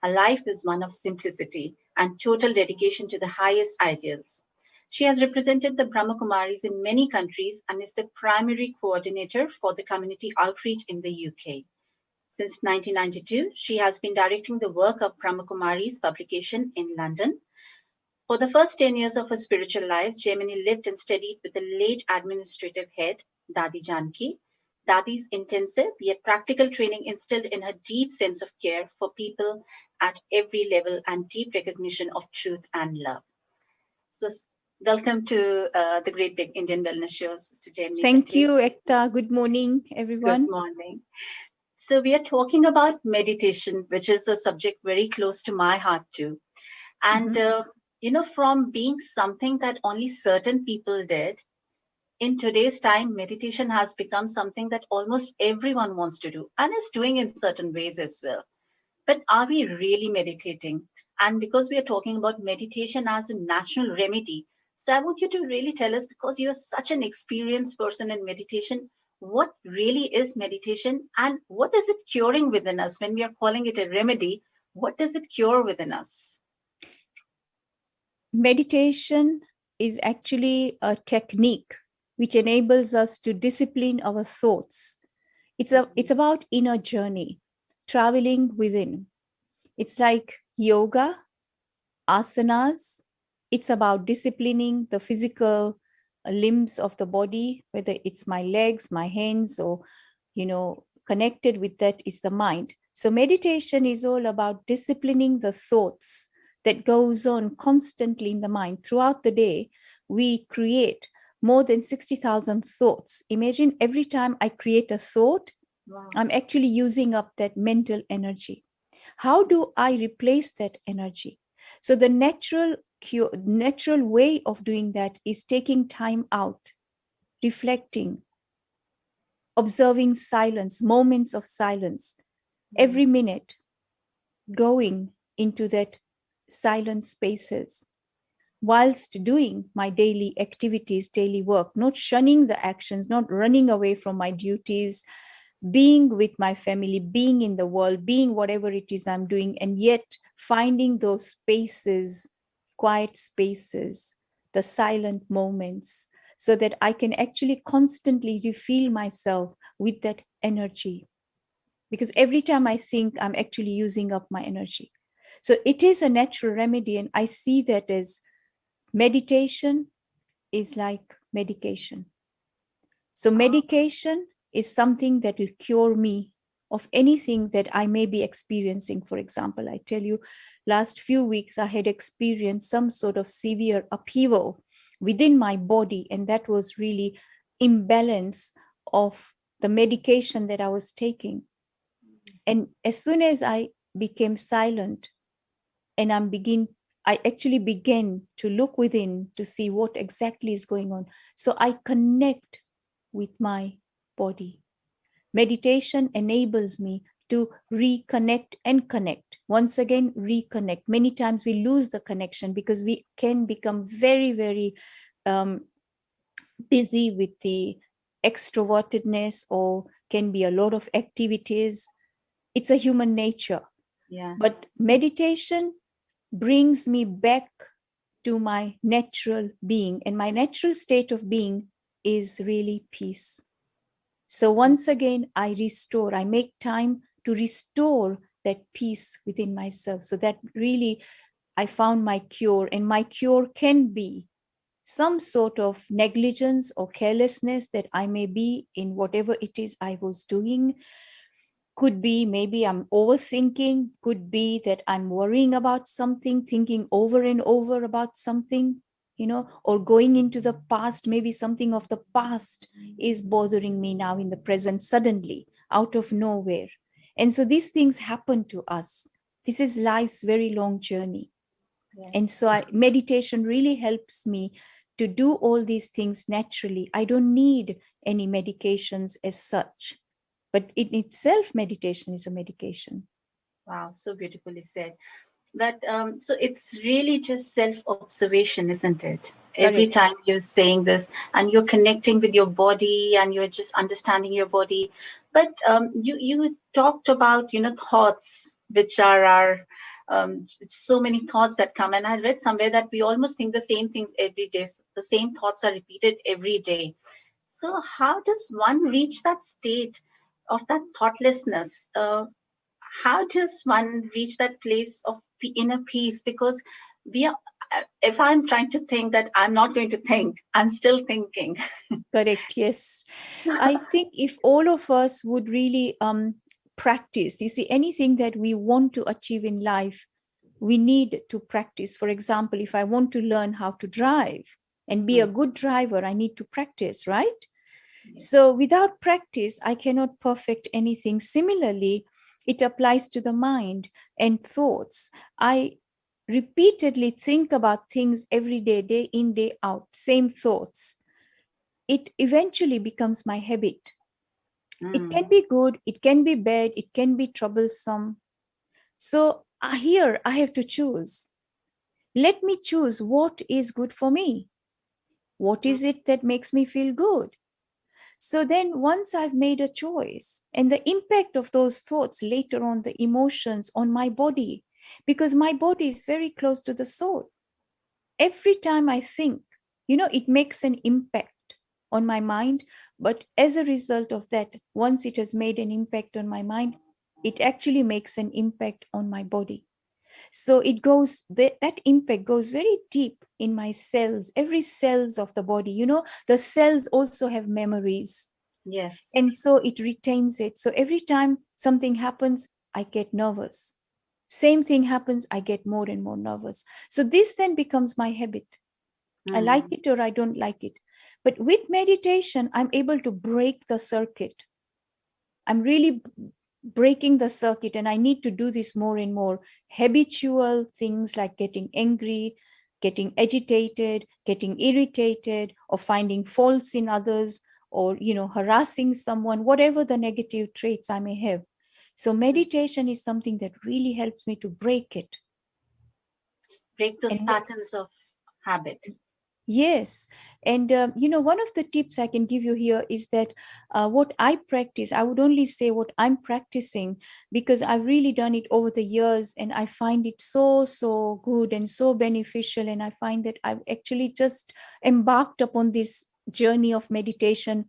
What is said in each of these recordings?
Her life is one of simplicity and total dedication to the highest ideals. She has represented the Brahma Kumaris in many countries and is the primary coordinator for the community outreach in the UK. Since 1992, she has been directing the work of Brahma Kumaris publication in London. For the first 10 years of her spiritual life, Jaimini lived and studied with the late administrative head, Dadi Janki. Dadi's intensive yet practical training instilled in her deep sense of care for people at every level and deep recognition of truth and love. So, welcome to the Great Big Indian Wellness Show, Sister Jaimini. Thank you, Ekta. Good morning, everyone. Good morning. So, we are talking about meditation, which is a subject very close to my heart too. And from being something that only certain people did, in today's time, meditation has become something that almost everyone wants to do and is doing in certain ways as well. But are we really meditating? And because we are talking about meditation as a natural remedy, so I want you to really tell us, because you're such an experienced person in meditation, what really is meditation and what is it curing within us? When we are calling it a remedy, what does it cure within us? Meditation is actually a technique which enables us to discipline our thoughts. It's about inner journey, traveling within. It's like yoga, asanas. It's about disciplining the physical limbs of the body, whether it's my legs, my hands, or, connected with that is the mind. So meditation is all about disciplining the thoughts that goes on constantly in the mind. Throughout the day, we create more than 60,000 thoughts. Imagine every time I create a thought, wow, I'm actually using up that mental energy. How do I replace that energy? So the natural way of doing that is taking time out, reflecting, observing silence, moments of silence, every minute, going into that silent spaces whilst doing my daily activities, daily work, not shunning the actions, not running away from my duties, being with my family, being in the world, being whatever it is I'm doing, and yet finding those spaces, quiet spaces, the silent moments, so that I can actually constantly refill myself with that energy. Because every time I think, I'm actually using up my energy. So it is a natural remedy, and I see that as meditation is like medication. So medication is something that will cure me of anything that I may be experiencing. For example, I tell you, last few weeks, I had experienced some sort of severe upheaval within my body, and that was really imbalance of the medication that I was taking. And as soon as I became silent and I actually began to look within to see what exactly is going on. So I connect with my body. Meditation enables me to reconnect and connect. Once again, reconnect. Many times we lose the connection because we can become very, very busy with the extrovertedness, or can be a lot of activities. It's a human nature. Yeah. But meditation brings me back to my natural being, and my natural state of being is really peace. So once again, I make time to restore that peace within myself. So that really, I found my cure, and my cure can be some sort of negligence or carelessness that I may be in whatever it is I was doing. Could be maybe I'm overthinking, could be that I'm worrying about something, thinking over and over about something, or going into the past. Maybe something of the past is bothering me now in the present, suddenly, out of nowhere. And so these things happen to us. This is life's very long journey. Yes. And so meditation really helps me to do all these things naturally. I don't need any medications as such. But in itself, meditation is a medication. Wow, so beautifully said. But so it's really just self-observation, isn't it? Every Correct. time you're saying this and you're connecting with your body and you're just understanding your body. But you talked about, thoughts, which are our so many thoughts that come. And I read somewhere that we almost think the same things every day. The same thoughts are repeated every day. So how does one reach that state of that thoughtlessness? How does one reach that place of inner peace? Because we are, if I'm trying to think that I'm not going to think, I'm still thinking. Correct. Yes. I think if all of us would really practice, you see, anything that we want to achieve in life, we need to practice. For example, if I want to learn how to drive and be a Mm, good driver, I need to practice, right? yes. So without practice, I cannot perfect anything. Similarly, it applies to the mind and thoughts. I repeatedly think about things every day, day in, day out, same thoughts. It eventually becomes my habit. It can Mm, be good, it can be bad, it can be troublesome. So here I have to choose. Let me choose what is good for me. What mm, is it that makes me feel good? So then, once I've made a choice, and the impact of those thoughts later on, the emotions on my body, because my body is very close to the soul. Every time I think, it makes an impact on my mind. But as a result of that, once it has made an impact on my mind, it actually makes an impact on my body. So it goes, that impact goes very deep in my cells, every cells of the body. The cells also have memories, yes. and so it retains it. So every time something happens, I get nervous. Same thing happens, I get more and more nervous. So this then becomes my habit. I like Mm, it or I don't like it. But with meditation, I'm able to break the circuit. I'm really breaking the circuit, and I need to do this more and more. Habitual things like getting angry, getting agitated, getting irritated, or finding faults in others, or harassing someone, whatever the negative traits I may have. So mm. meditation is something that really helps me to break it. Break those And patterns of habit. yes. And, one of the tips I can give you here is that what I practice, I would only say what I'm practicing, because I've really done it over the years and I find it so, so good and so beneficial. And I find that I've actually just embarked upon this journey of meditation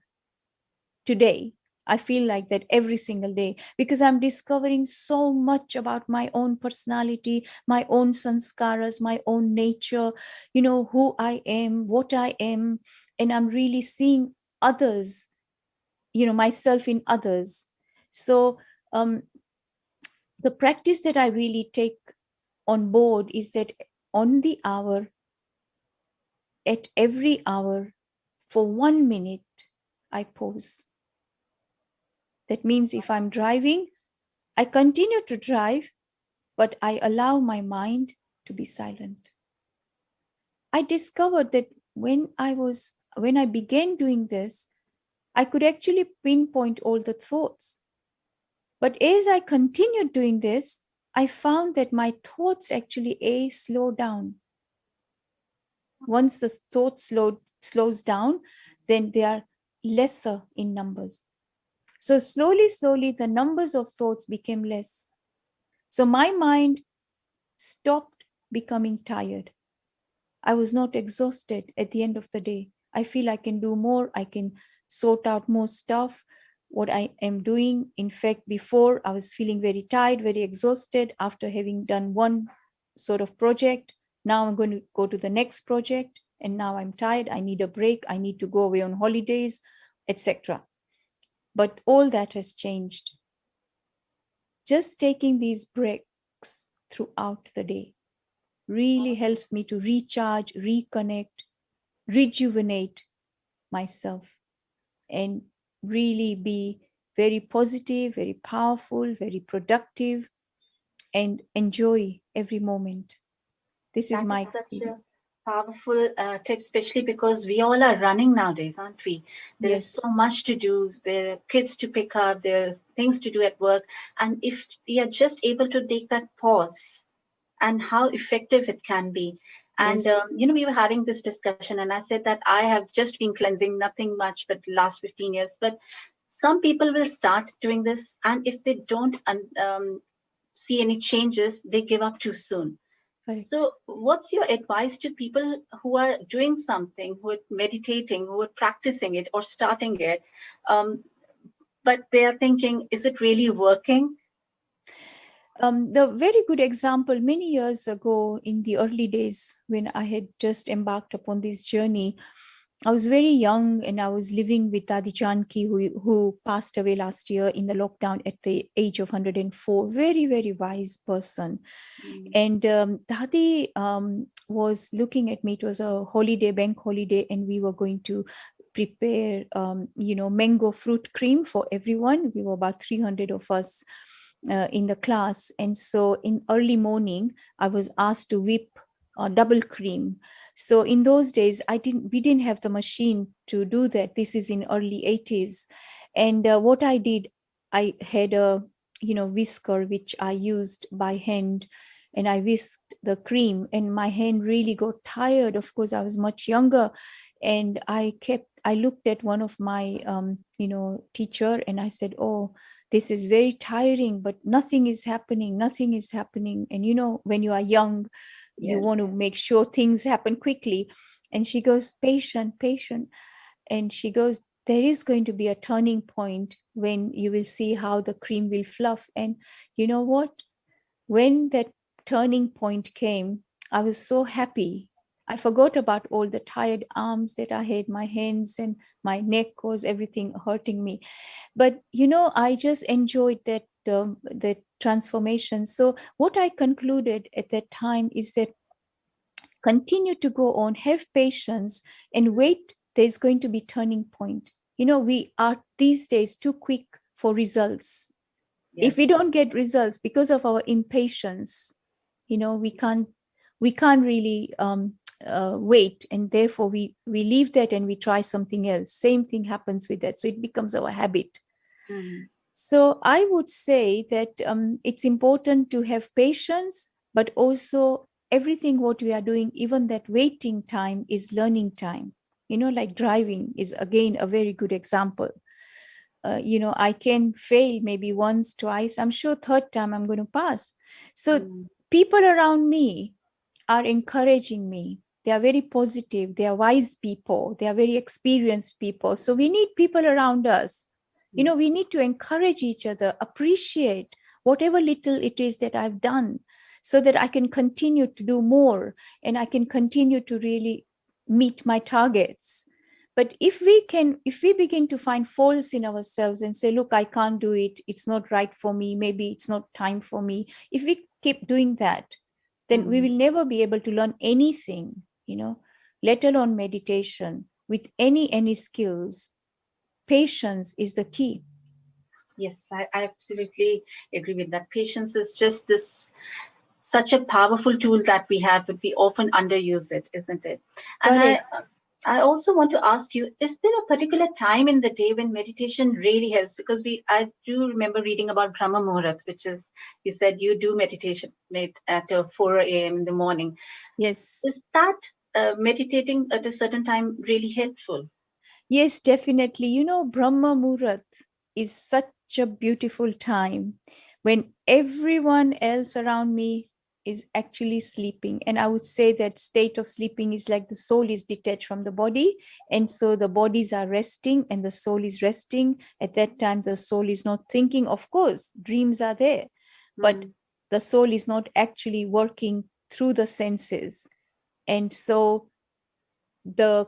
today. I feel like that every single day, because I'm discovering so much about my own personality, my own sanskaras, my own nature, who I am, what I am. And I'm really seeing others, myself in others. So um, the practice that I really take on board is that on the hour, at every hour, for 1 minute, I pause. That means if I'm driving, I continue to drive, but I allow my mind to be silent. I discovered that when I began doing this, I could actually pinpoint all the thoughts. But as I continued doing this, I found that my thoughts actually slow down. Once the thought slows down, then they are lesser in numbers. So slowly, slowly, the numbers of thoughts became less. So my mind stopped becoming tired. I was not exhausted at the end of the day. I feel I can do more. I can sort out more stuff. What I am doing, in fact, before I was feeling very tired, very exhausted after having done one sort of project. Now I'm going to go to the next project, and now I'm tired. I need a break. I need to go away on holidays, etc. But all that has changed. Just taking these breaks throughout the day really helps me to recharge, reconnect, rejuvenate myself, and really be very positive, very powerful, very productive, and enjoy every moment. This is That my is such experience. a powerful tip, especially because we all are running nowadays, aren't we? There is Yes, so much to do. There are kids to pick up. There's things to do at work. And if we are just able to take that pause and how effective it can be. And Yes. we were having this discussion, and I said that I have just been cleansing nothing much but last 15 years. But some people will start doing this, and if they don't see any changes, they give up too soon. Correct. So, what's your advice to people who are doing something, who are meditating, who are practicing it or starting it, um, but they are thinking, is it really working? The very good example many years ago in the early days when I had just embarked upon this journey, I was very young and I was living with Adi Janki, who passed away last year in the lockdown at the age of 104. Very, very wise person. Mm. And Dadi was looking at me. It was a holiday, bank holiday, and we were going to prepare, mango fruit cream for everyone. We were about 300 of us in the class. And so in early morning, I was asked to whip double cream. So in those days, we didn't have the machine to do that. This is in early 80s. And what I did, I had a whisker which I used by hand, and I whisked the cream, and my hand really got tired. Of course, I was much younger, and I looked at one of my teacher, and I said, oh, this is very tiring, but nothing is happening, nothing is happening. And when you are young, you Yes. want to make sure things happen quickly. And she goes, patient, patient. And she goes, there is going to be a turning point when you will see how the cream will fluff. And you know what? When that turning point came, I was so happy. I forgot about all the tired arms that I had, my hands and my neck was everything hurting me. But I just enjoyed that transformation. So what I concluded at that time is that continue to go on, have patience, and wait. There's going to be turning point. We are these days too quick for results. If we Yes. don't get results because of our impatience, we can't really wait, and therefore we leave that and we try something else. Same thing happens with that, so it becomes our habit. Mm. So I would say that it's important to have patience, but also everything what we are doing, even that waiting time is learning time. Like driving is again a very good example. I can fail maybe once, twice. I'm sure third time I'm going to pass. So Mm. people around me are encouraging me. They are very positive. They are wise people. They are very experienced people. So we need people around us. Mm. We need to encourage each other, appreciate whatever little it is that I've done, so that I can continue to do more and I can continue to really meet my targets. But if we begin to find faults in ourselves and say, look, I can't do it, it's not right for me, maybe it's not time for me, if we keep doing that, then we Mm. will never be able to learn anything, let alone meditation. With any skills, patience is the key. Yes, I absolutely agree with that. Patience is just this such a powerful tool that we have, but we often underuse it, isn't it? And Correct. I also want to ask you, is there a particular time in the day when meditation really helps? Because I do remember reading about Brahma Muhurat, which is, you said you do meditation at 4 a.m. in the morning. Yes. Is that meditating at a certain time really helpful? Yes, definitely. Brahma Muhurat is such a beautiful time when everyone else around me is actually sleeping. And I would say that state of sleeping is like the soul is detached from the body. And so the bodies are resting and the soul is resting. At that time, the soul is not thinking. Of course, dreams are there, but Mm. the soul is not actually working through the senses. And so the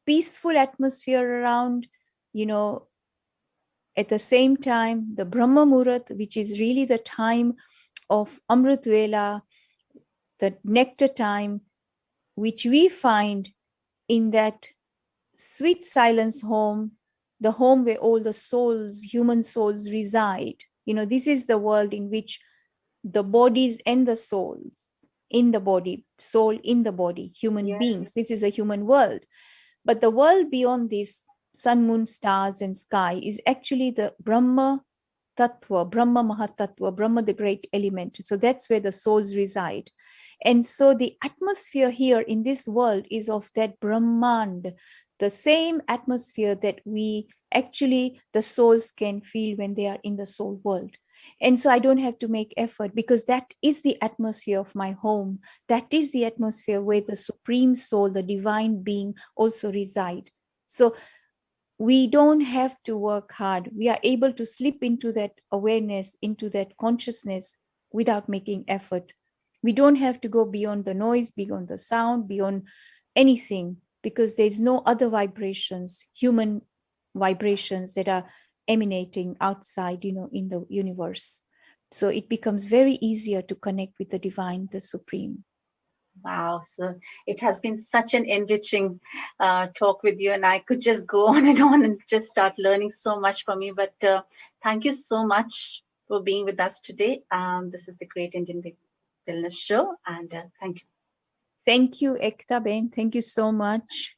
peaceful atmosphere around, you know, at the same time, the Brahma Muhurat, which is really the time of Amrit Vela, the nectar time, which we find in that sweet silence home, the home where all the souls, human souls reside. This is the world in which the bodies and the souls in the body, soul in the body, human Yes. beings. This is a human world. But the world beyond this sun, moon, stars, and sky is actually the Brahma Tattva, Brahma Mahatattva, Brahma, the great element. So that's where the souls reside. And so the atmosphere here in this world is of that Brahmand, the same atmosphere that we actually, the souls can feel when they are in the soul world. And so I don't have to make effort, because that is the atmosphere of my home. That is the atmosphere where the supreme soul, the divine being, also reside. So we don't have to work hard. We are able to slip into that awareness, into that consciousness without making effort. We don't have to go beyond the noise, beyond the sound, beyond anything, because there's no other vibrations, human vibrations, that are emanating outside, in the universe. So it becomes very easier to connect with the divine, the supreme. Wow. So it has been such an enriching talk with you, and I could just go on and just start learning so much from you. But thank you so much for being with us today. This is the Great Indian Wellness Show, and thank you. Thank you, Ekta Ben. Thank you so much.